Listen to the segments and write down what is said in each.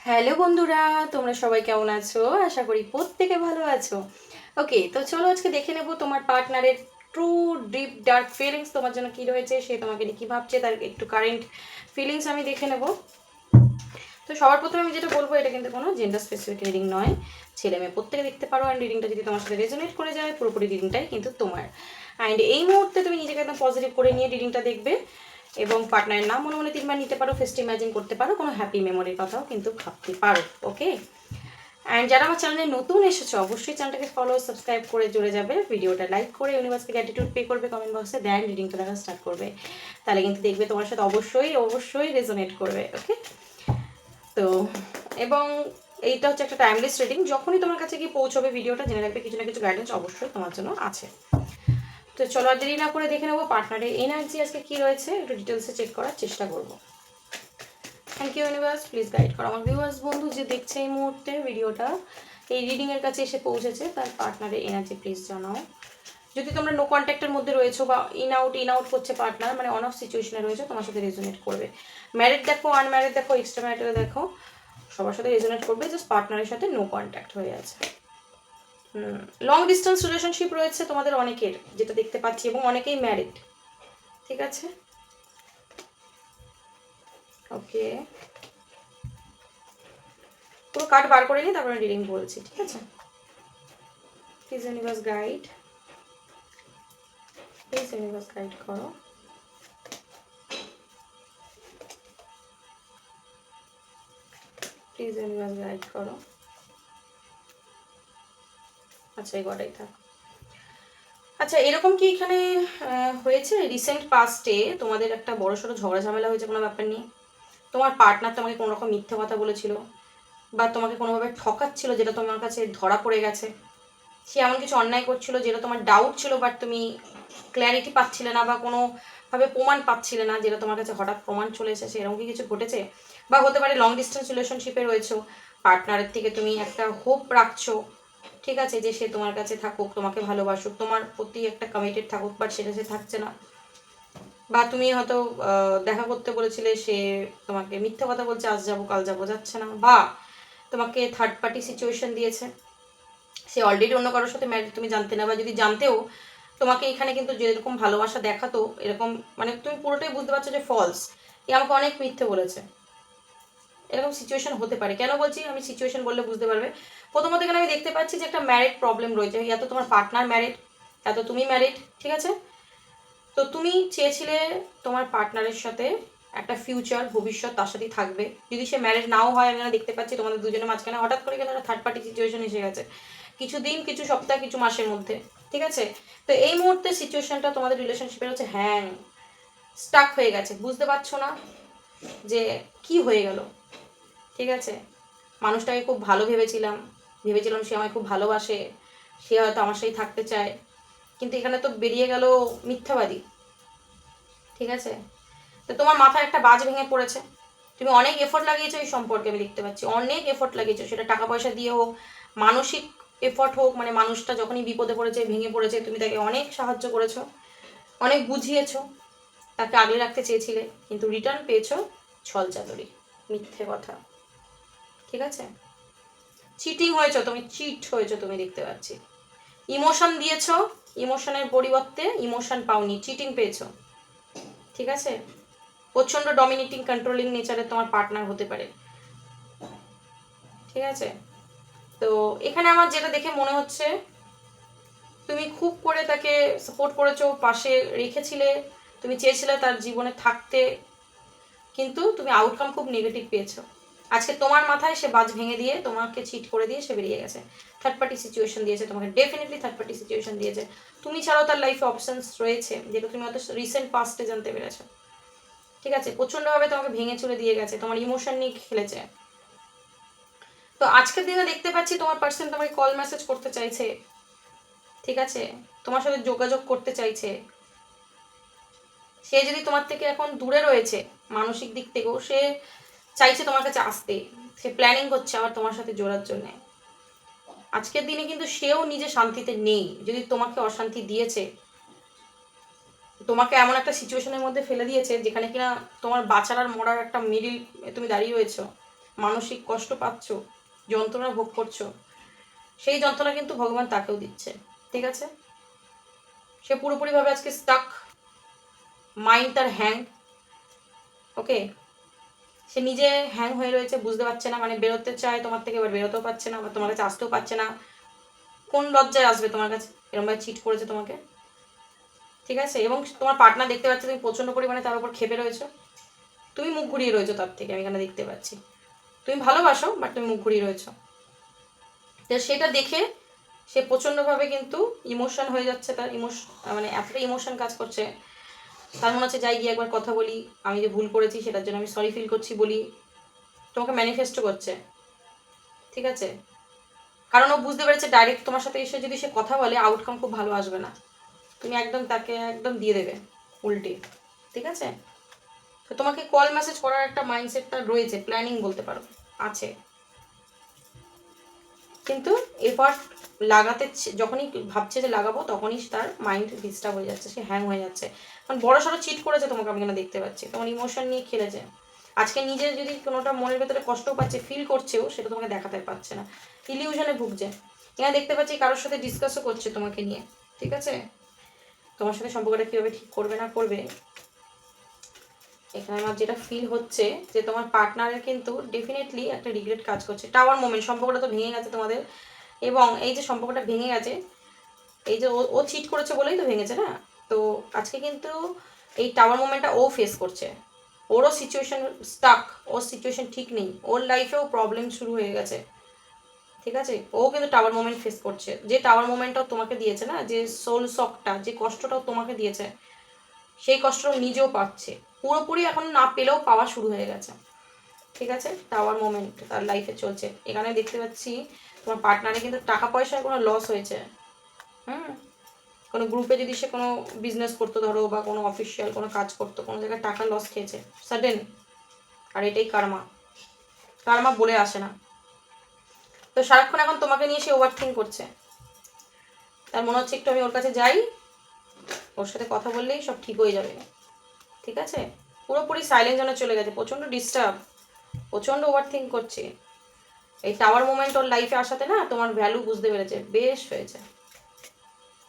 Hello বন্ধুরা, তোমরা সবাই কেমন আছো? আশা করি প্রত্যেকে ভালো আছো। ওকে, তো চলো আজকে দেখে নেব তোমার পার্টনারের ট্রু ডিপ ডার্ক ফিলিংস তোমার জন্য কী রয়েছে, সে তোমাকে নিয়ে কী ভাবছে, তার একটু কারেন্ট ফিলিংস আমি দেখে নেব। তো সবার প্রথমে আমি যেটা বলবো, এটা কিন্তু কোনো জেন্ডার স্পেসিফিক রিডিং নয়, ছেলে মেয়ে প্রত্যেকে দেখতে পারো। অ্যান্ড রিডিংটা যদি তোমার সাথে রেজোনেট করে যায়, পুরোপুরি রিডিংটাই কিন্তু তোমার। অ্যান্ড এই মুহূর্তে তুমি নিজেকে একদম পজিটিভ করে নিয়ে রিডিংটা দেখবে এবং পার্টনারের নাম মনে মনে 3বার নিতে পারো, ফেস্ট ইমাজিন করতে পারো, কোনো হ্যাপি মেমোরির কথাও কিন্তু ভাবতে পারো। ওকে, অ্যান্ড যারা আমার চ্যানেলে নতুন এসেছো অবশ্যই চ্যানেলটাকে ফলো সাবস্ক্রাইব করে জুড়ে যাবে, ভিডিওটা লাইক করে ইউনিভার্সকে গ্র্যাটিটিউড পে করবে কমেন্ট বক্সে, দেন রিডিংটা দেখা স্টার্ট করবে। তাহলে কিন্তু দেখবে তোমার সাথে অবশ্যই রেজোনেট করবে। ওকে, তো এবং এইটা হচ্ছে একটা টাইমলেস রিডিং, যখনই তোমার কাছে গিয়ে পৌঁছবে ভিডিওটা জেনে রাখবে কিছু না কিছু গাইডেন্স অবশ্যই তোমার জন্য আছে। তো চলো আর দেরি না করে দেখে নেবো পার্টনারের এনার্জি আজকে কী রয়েছে, একটু ডিটেলসে চেক করার চেষ্টা করবো। Thank you universe, please guide করো আমার ভিউয়ার্স বন্ধু যে দেখছে এই মুহূর্তে ভিডিওটা, এই রিডিংয়ের কাছে এসে পৌঁছেছে, তার পার্টনারের এনার্জি প্লিজ জানাও। যদি তোমরা নো কন্ট্যাক্টের মধ্যে রয়েছো বা ইন আউট করছে পার্টনার, মানে অন অফ সিচুয়েশনে রয়েছে, তোমার সাথে রেজোনেট করবে। ম্যারিড দেখো, আনম্যারিড দেখো, এক্সট্রা ম্যারিটাল দেখো, সবার সাথে রেজোনেট করবে, জাস্ট পার্টনারের সাথে নো কন্ট্যাক্ট হয়ে আছে। লং ডিস্টেন্স রিলেশনশিপ রয়েছে তোমাদের অনেকের, যেটা দেখতে পাচ্ছি, এবং অনেকেই ম্যারিড। ঠিক আছে, ওকে, পুরো কার্ড বার করে নিই তারপরে রিডিং বলছি। ঠিক আছে, please universe guide, please universe guide করো। প্লিজ ইউনিভার্স গাইড করো। আচ্ছা, এই কটাই থাক। আচ্ছা, এরকম কি এখানে হয়েছে রিসেন্ট পাস্টে তোমাদের একটা বড়সড় ঝগড়া ঝামেলা হয়েছে কোনো ব্যাপার নিয়ে? তোমার পার্টনার তোমাকে কোনো রকম মিথ্যে কথা বলেছিল বা তোমাকে কোনোভাবে ঠকাচ্ছিল, যেটা তোমার কাছে ধরা পড়ে গেছে? সে এমন কিছু অন্যায় করছিল যেটা তোমার ডাউট ছিল, বাট তুমি ক্ল্যারিটি পাচ্ছিলে না বা কোনোভাবে প্রমাণ পাচ্ছিলে না, যেটা তোমার কাছে হঠাৎ প্রমাণ চলে এসেছে, এরকম কি কিছু ঘটেছে? বা হতে পারে লং ডিস্টেন্স রিলেশনশিপে রয়েছো, পার্টনারের থেকে তুমি একটা হোপ রাখছো, ঠিক আছে, যে সে তোমার কাছে থাকুক, তোমাকে ভালোবাসুক, তোমার প্রতি একটা কমিটেড থাকুক, বাট সেটা সে থাকছে না। বা তুমি হয়তো দেখা করতে বলেছিলে, সে তোমাকে মিথ্যা কথা বলছে, আজ যাবো কাল যাবো, যাচ্ছে না। বা তোমাকে থার্ড পার্টি সিচুয়েশন দিয়েছে, সে অলরেডি অন্য কারোর সাথে ম্যারিড, তুমি জানতে না, বা যদি জানতেও তোমাকে এখানে কিন্তু যেরকম ভালোবাসা দেখাতো, এরকম মানে তুমি পুরোটাই বুঝতে পারছো যে ফলস, এ আমাকে অনেক মিথ্যে বলেছে, এরকম সিচুয়েশন হতে পারে। কেন বলছি আমি সিচুয়েশন বললে বুঝতে পারবে। প্রথমত এখানে আমি দেখতে পাচ্ছি যে একটা ম্যারিড প্রবলেম রয়েছে, এত তোমার পার্টনার ম্যারিড, এত তুমি ম্যারিড, ঠিক আছে। তো তুমি চেয়েছিলে তোমার পার্টনারের সাথে একটা ফিউচার, ভবিষ্যৎ তার সাথেই থাকবে। যদি সে ম্যারিড নাও হয়, আমি দেখতে পাচ্ছি তোমাদের দুজনের মাঝখানে হঠাৎ করে কেন একটা থার্ড পার্টি সিচুয়েশন এসে গেছে, কিছু দিন, কিছু সপ্তাহ, কিছু মাসের মধ্যে। ঠিক আছে, তো এই মুহূর্তে সিচুয়েশনটা তোমাদের রিলেশনশিপের হচ্ছে হ্যাং, স্টাক হয়ে গেছে, বুঝতে পারছো না যে কি হয়ে গেল। ঠিক আছে, মানুষটাকে খুব ভালো ভেবেছিলাম সে আমায় খুব ভালোবাসে, সে হয়তো আমার সাথেই থাকতে চায়, কিন্তু এখানে তো বেরিয়ে গেল মিথ্যাবাদী। ঠিক আছে, তো তোমার মাথায় একটা বাজ ভেঙে পড়েছে, তুমি অনেক এফোর্ট লাগিয়েছো এই সম্পর্কে, আমি দেখতে পাচ্ছি অনেক এফোর্ট লাগিয়েছো, সেটা টাকা পয়সা দিয়ে হোক, মানসিক এফোর্ট হোক, মানে মানুষটা যখনই বিপদে পড়েছে, ভেঙে পড়েছে, তুমি তাকে অনেক সাহায্য করেছো, অনেক বুঝিয়েছো, তাকে আগলে রাখতে চেয়েছিলে, কিন্তু রিটার্ন পেয়েছো ছলচাতুরি, মিথ্যে কথা। ঠিক আছে, চিটিং হয়েছো তুমি, চিট হয়েছো তুমি, দেখতে পাচ্ছি ইমোশন দিয়েছো, ইমোশনের পরিবর্তে ইমোশন পাওনি, চিটিং পেয়েছো। ঠিক আছে, প্রচণ্ড ডমিনেটিং কন্ট্রোলিং নেচারের তোমার পার্টনার হতে পারে। ঠিক আছে, তো এখানে আমার যেটা দেখে মনে হচ্ছে, তুমি খুব করে তাকে সাপোর্ট করেছো, পাশে রেখেছিলে, তুমি চেয়েছিলে তার জীবনে থাকতে, কিন্তু তুমি আউটকাম খুব নেগেটিভ পেয়েছো। আজকে তোমার মাথায় সে বাজ ভেঙে দিয়ে, তোমাকে চিট করে দিয়ে সে বেরিয়ে গেছে, থার্ড পার্টি সিচুয়েশন দিয়েছে তোমাকে, ডেফিনেটলি থার্ড পার্টি সিচুয়েশন দিয়েছে। তুমি ছাড়াও তার লাইফে অপশনস রয়েছে, যেটা তুমি হয়তো রিসেন্ট পাস্টে জানতে পেরেছো। ঠিক আছে, প্রচণ্ডভাবে তোমাকে ভেঙে চলে দিয়ে গেছে, তোমার ইমোশন নিয়ে খেলেছে। তো আজকের দিনে দেখতে পাচ্ছি তোমার পার্সন তোমাকে কল মেসেজ করতে চাইছে, ঠিক আছে, তোমার সাথে যোগাযোগ করতে চাইছে। সে যদি তোমার থেকে এখন দূরে রয়েছে মানসিক দিক থেকেও, সে চাইছে তোমার কাছে আসতে, সে প্ল্যানিং করছে আবার তোমার সাথে জোড়ার জন্যে। আজকের দিনে কিন্তু সেও নিজে শান্তিতে নেই, যদি তোমাকে অশান্তি দিয়েছে, তোমাকে এমন একটা সিচুয়েশনের মধ্যে ফেলে দিয়েছে যেখানে কিনা তোমার বাঁচার আর মরার একটা মিডিল তুমি দাঁড়িয়ে রয়েছো। মানসিক কষ্ট পাচ্ছ, যন্ত্রণা ভোগ করছো, সেই যন্ত্রণা কিন্তু ভগবান তাকেও দিচ্ছে। ঠিক আছে, সে পুরোপুরিভাবে আজকে স্টাক, মাইন্ড তার হ্যাং। ওকে, সে নিজে হ্যাং হয়ে রয়েছে, বুঝতে পারছে না, মানে বেরোতে চায় তোমার থেকে, এবার বেরোতেও পারছে না, আবার তোমার কাছে আসতেও পারছে না। কোন লজ্জায় আসবে তোমার কাছে, এরকমভাবে চিট করেছে তোমাকে। ঠিক আছে, এবং তোমার পার্টনার দেখতে পাচ্ছে তুমি প্রচণ্ড পরিমাণে তার উপর খেপে রয়েছো, তুমি মুখ ঘুরিয়ে রয়েছো তার থেকে, আমি এখানে দেখতে পাচ্ছি। তুমি ভালোবাসো, বাট তুমি মুখ ঘুরিয়ে রয়েছো। তো সেটা দেখে সে প্রচণ্ডভাবে কিন্তু ইমোশন হয়ে যাচ্ছে, তার মানে এতটা ইমোশন কাজ করছে, তার মনে হচ্ছে যাই গিয়ে একবার কথা বলি, আমি যে ভুল করেছি সেটার জন্য আমি সরি ফিল করছি বলি, তোমাকে ম্যানিফেস্টও করছে। ঠিক আছে, কারণ ও বুঝতে পেরেছে ডাইরেক্ট তোমার সাথে এসে যদি সে কথা বলে আউটকাম খুব ভালো আসবে না, তুমি একদম তাকে একদম দিয়ে দেবে উল্টে। ঠিক আছে, তো তোমাকে কল মেসেজ করার একটা মাইন্ডসেটটা রয়েছে, প্ল্যানিং বলতে পারো আছে, কিন্তু এফার্ট লাগাতে যখনই ভাবছে যে লাগাবো তখনই তার মাইন্ড ডিস্টার্ব হয়ে যাচ্ছে, সে হ্যাং হয়ে যাচ্ছে। কারণ বড় সড়ো চিট করেছে তোমাকে, আমি এখানে দেখতে পাচ্ছি, তোমার ইমোশন নিয়ে খেলেছে। আজকে নিজে যদি কোনোটা মনের ভেতরে কষ্ট পাচ্ছে, ফিল করছেও, সেটা তোমাকে দেখাতে পারছে না, ইলিউশনে ভুগছে। এখানে দেখতে পাচ্ছি কারোর সাথে ডিসকাসও করছে তোমাকে নিয়ে। ঠিক আছে, তোমার সাথে সম্পর্কটা কীভাবে ঠিক করবে না করবে, এখানে আমার যেটা ফিল হচ্ছে যে তোমার পার্টনারের কিন্তু ডেফিনেটলি একটা রিগ্রেট কাজ করছে। টাওয়ার মোমেন্ট, সম্পর্কটা তো ভেঙে গেছে তোমাদের, এবং এই যে সম্পর্কটা ভেঙে গেছে, এই যে ও চিট করেছে বলেই তো ভেঙেছে না। তো আজকে কিন্তু এই টাওয়ার মোমেন্টটা ও ফেস করছে, ওরও সিচুয়েশন স্টাক, ওর সিচুয়েশন ঠিক নেই, ওর লাইফেও প্রবলেম শুরু হয়ে গেছে। ঠিক আছে, ও কিন্তু টাওয়ার মোমেন্ট ফেস করছে, যে টাওয়ার মোমেন্টটাও তোমাকে দিয়েছে না, যে সোল শকটা, যে কষ্টটাও তোমাকে দিয়েছে, সেই কষ্টটাও নিজেও পাচ্ছে, পুরোপুরি এখন না পেলেও পাওয়া শুরু হয়ে গেছে। ঠিক আছে, টাওয়ার মোমেন্ট তার লাইফে চলছে। এখানে দেখতে পাচ্ছি তোমার পার্টনারে কিন্তু টাকা পয়সার কোনো লস হয়েছে। কোনো গ্রুপে যদি সে কোনো বিজনেস করতো ধরো, বা কোনো অফিসিয়াল কোনো কাজ করতো, কোনো জায়গায় টাকা লস খেয়েছে সাডেন, আর এটাই কার্মা, কার্মা বলে আসে না। তো সারাক্ষণ এখন তোমাকে নিয়ে সে ওভার থিঙ্ক করছে, তার মনে হচ্ছে একটু আমি ওর কাছে যাই, ওর সাথে কথা বললেই সব ঠিক হয়ে যাবে। ঠিক আছে, পুরোপুরি সাইলেন্ট জোনে চলে গেছে, প্রচণ্ড ডিস্টার্ব, প্রচণ্ড ওভার থিঙ্ক করছে। এই টাওয়ার মোমেন্ট ওর লাইফে আসাতে না তোমার ভ্যালু বুঝতে পেরেছে, বেশ হয়েছে।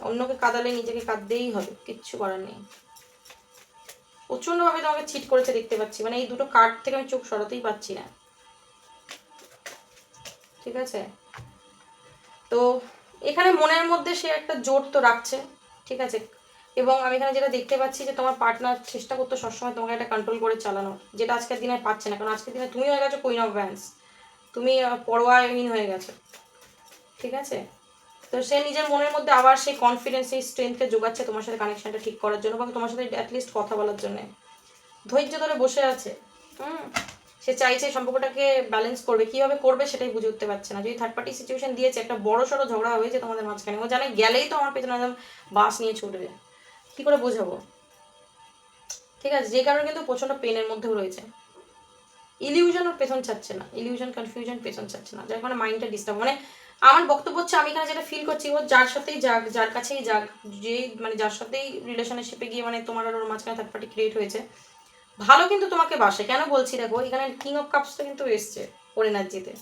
অন্যকে কাঁদালে নিজেকে কাঁদতেই হবে, কিচ্ছু করার নেই। প্রচণ্ডভাবে তোমাকে চিট করেছে দেখতে পাচ্ছি, মানে এই দুটো কার্ড থেকে আমি চোখ সরাতেই পাচ্ছি না। ঠিক আছে, তো এখানে মনের মধ্যে সে একটা জোর তো রাখছে। ঠিক আছে, এবং আমি এখানে যেটা দেখতে পাচ্ছি যে তোমার পার্টনার চেষ্টা করতো সবসময় তোমাকে একটা কন্ট্রোল করে চালানো, যেটা আজকের দিনে পাচ্ছে না, কারণ আজকের দিনে তুমি হয়ে গেছো কুইন অফ ভ্যান্স, তুমি পরোয়াহীন হয়ে গেছো। ঠিক আছে, তো সে নিজের মনের মধ্যে আবার সেই কনফিডেন্স, সেই স্ট্রেংথকে যোগাচ্ছে তোমার সাথে কানেকশনটা ঠিক করার জন্য, বা তোমার সাথে অ্যাটলিস্ট কথা বলার জন্য ধৈর্য ধরে বসে আছে। সে চাইছে সম্পর্কটাকে ব্যালেন্স করবে, কীভাবে করবে সেটাই বুঝে উঠতে পারছে না। যদি থার্ড পার্টি সিচুয়েশন দিয়েছে, একটা বড় সড়ো ঝগড়া হয়েছে তোমাদের মাঝখানে, ও জানে গেলেই তো আমার পেছনে একদম বাস নিয়ে ছুটবে, কী করে বোঝাবো। ঠিক আছে, যে কারণে কিন্তু প্রচণ্ড পেনের মধ্যেও রয়েছে, ইলিউশন ওর পেছন ছাড়ছে না, ইলিউশন কনফিউশন পেছন ছাড়ছে না, যার কারণে মাইন্ডটা ডিস্টার্ব। মানে আমার বক্তব্য হচ্ছে, আমি এখানে যেটা ফিল করছি, ও যার সাথেই যাক, যার কাছেই যাক, যে মানে যার সাথেই রিলেশনশিপে গিয়ে মানে তোমার আর ওর মাঝখানে থার্ড পার্টি ক্রিয়েট হয়েছে, ভালো কিন্তু তোমাকে বাসে। কেন বলছি দেখো, এখানে কিং অফ কাপসটা কিন্তু এসছে ওর এনার্জিতে।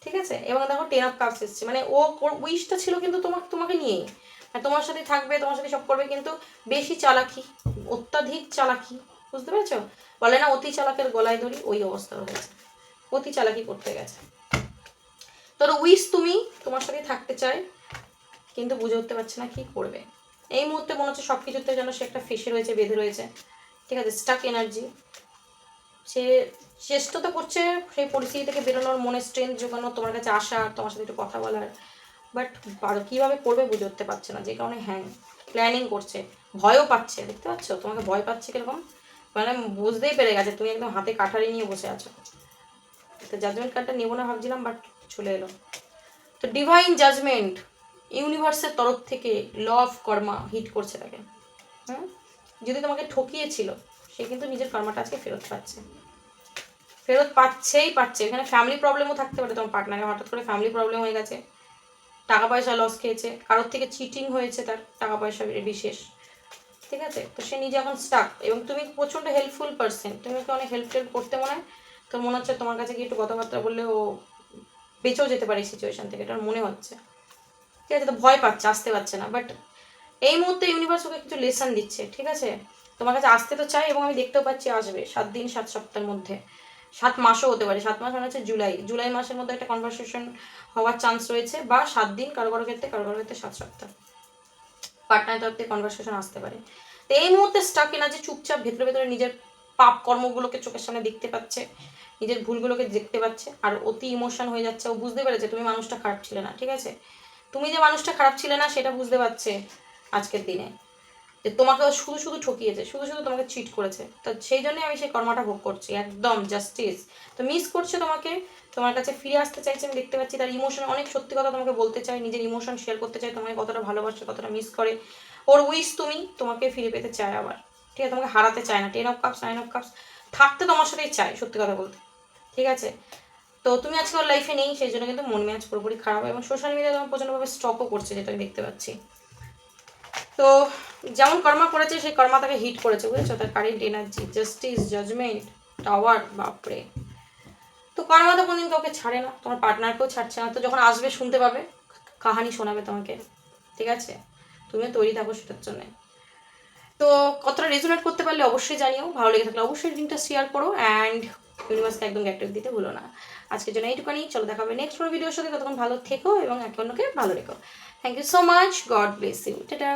ঠিক আছে, এবং দেখো 10 অফ কাপস এসছে, মানে ও উইশটা ছিল কিন্তু তোমাকে নিয়েই, তোমার সাথে থাকবে, তোমার সাথে সব করবে, কিন্তু বেশি চালাকি, অত্যাধিক চালাকি, বুঝতে পেরেছো? বলে না অতি চালাকের গলায় ধরি, ওই অবস্থা হয়েছে, অতি চালাকি করতে গেছে। তোর উইশ তুমি তোমার সাথে থাকতে চায়, কিন্তু বুঝে উঠতে পারছে না কি করবে। এই মুহূর্তে মনে হচ্ছে সব কিছুতে যেন সে একটা ফেসে রয়েছে, বেঁধে রয়েছে। ঠিক আছে, স্টাক এনার্জি, সে চেষ্টা তো করছে সেই পরিস্থিতি থেকে বেরোনোর, মনে স্ট্রেংথ জোগানো, তোমার কাছে আসা, তোমার সাথে একটু কথা বলার, বাট কীভাবে করবে বুঝে উঠতে পারছে না, যে কারণে হ্যাং প্ল্যানিং করছে, ভয়ও পাচ্ছে। দেখতে পাচ্ছ তোমাকে ভয় পাচ্ছে কীরকম, মানে বুঝতেই পেরে গেছে তুমি একদম হাতে কাঠারি নিয়ে বসে আছো। তো জাজমেন্ট কার্ডটা নেবো না ভাবছিলাম, বাট চলে এলো। তো ডিভাইন জাজমেন্ট, ইউনিভার্সের তরফ থেকে ল অফ কর্মা হিট করছে তাকে। যদি তোমাকে ঠকিয়েছিল, সে কিন্তু নিজের কর্মাটা আজকে ফেরত পাচ্ছে, ফেরত পাচ্ছে। এখানে ফ্যামিলি প্রবলেমও থাকতে পারে, তোমার পার্টনারের হঠাৎ করে ফ্যামিলি প্রবলেম হয়ে গেছে, টাকা পয়সা লস খেয়েছে, কারোর থেকে চিটিং হয়েছে তার টাকা পয়সা বিশেষ। ঠিক আছে, তো সে নিজে এখন স্টাক, এবং তুমি প্রচণ্ড হেল্পফুল পার্সন, তুমি ওকে অনেক হেল্প করতে মনে হয়, তোর মনে হচ্ছে তোমার কাছে গিয়ে একটু কথাবার্তা বললে ও বেঁচেও যেতে পারে এই সিচুয়েশন থেকে, এটা মনে হচ্ছে। ঠিক আছে, তো ভয় পাচ্ছে, আসতে পারছে না, বাট এই মুহূর্তে ইউনিভার্স ওকে কিছু লেসন দিচ্ছে, ঠিক আছে? তোমার কাছে আসতে তো চাই, এবং আমি দেখতেও পাচ্ছি আসবে 7 দিন 7 সপ্তাহের মধ্যে। 7 মাসও হতে পারে, 7 মাস মানে হচ্ছে জুলাই মাসের মধ্যে একটা কনভারসেশন হওয়ার চান্স রয়েছে, বা 7 দিন কারো কারো ক্ষেত্রে, কারো কারো ক্ষেত্রে 7 সপ্তাহ পার্টনার তরফ থেকে কনভারসেশন আসতে পারে। তো এই মুহূর্তে স্টাক না যে চুপচাপ ভেতরে ভেতরে নিজের পাপ কর্মগুলোকে চোখের সামনে দেখতে পাচ্ছে, নিজের ভুলগুলোকে দেখতে পাচ্ছে, আর অতি ইমোশন হয়ে যাচ্ছে। ও বুঝতে পেরেছে তুমি মানুষটা খারাপ ছিলে না, ঠিক আছে? তুমি যে মানুষটা খারাপ ছিলে না সেটা বুঝতে পারছে আজকের দিনে, যে তোমাকে ও শুধু শুধু ঠকিয়েছে, শুধু শুধু তোমাকে চিট করেছে। তো সেই জন্যই আমি সেই কর্মটা ভোগ করছি, একদম জাস্টিস। তো মিস করছে তোমাকে, তোমার কাছে ফিরে আসতে চাইছে, আমি দেখতে পাচ্ছি। তার ইমোশন অনেক সত্যি কথা তোমাকে বলতে চাই, নিজের ইমোশন শেয়ার করতে চাই, তোমাকে কতটা ভালোবাসে, কতটা মিস করে। ওর উইশ তুমি তোমাকে ফিরে পেতে চায় আবার, ঠিক আছে? তোমাকে হারাতে চায় না। 10 of Cups 9 of Cups থাকতে তোমার সাথেই চায়, সত্যি কথা বলতে, ঠিক আছে? তো তুমি আজকে ওর লাইফে নেই, সেই জন্য কিন্তু মন মেজাজ পুরোপুরি খারাপ, এবং সোশ্যাল মিডিয়ায় তোমার প্রচণ্ডভাবে স্টকও করছে, যেটা আমি দেখতে পাচ্ছি। তো যেমন কর্মা করেছে সেই কর্মা তাকে হিট করেছে, বুঝেছো? তার current energy, justice, judgment, tower, বাপরে। তো কর্মা তো কোনদিন কাউকে ছাড়ে না, তোমার পার্টনারকেও ছাড়ছে না। তো যখন আসবে শুনতে পাবে, কাহানি শোনাবে তোমাকে, ঠিক আছে? তুমিও তৈরি থাকো সেটার জন্য। তো কতটা রেজোনেট করতে পারলে অবশ্যই জানিও, ভালো লেগে থাকলে অবশ্যই লিঙ্কটা শেয়ার করো, অ্যান্ড ইউনিভার্সকে একদম গ্যাক্টিভ দিতে ভুলো না। আজকের জন্য এইটুখানি, চলো দেখা হবে নেক্সট কোনো ভিডিওর সাথে। ততক্ষণ ভালো থেকো এবং একে অন্যকে ভালো রেখো। Thank you so much, God bless you, tata.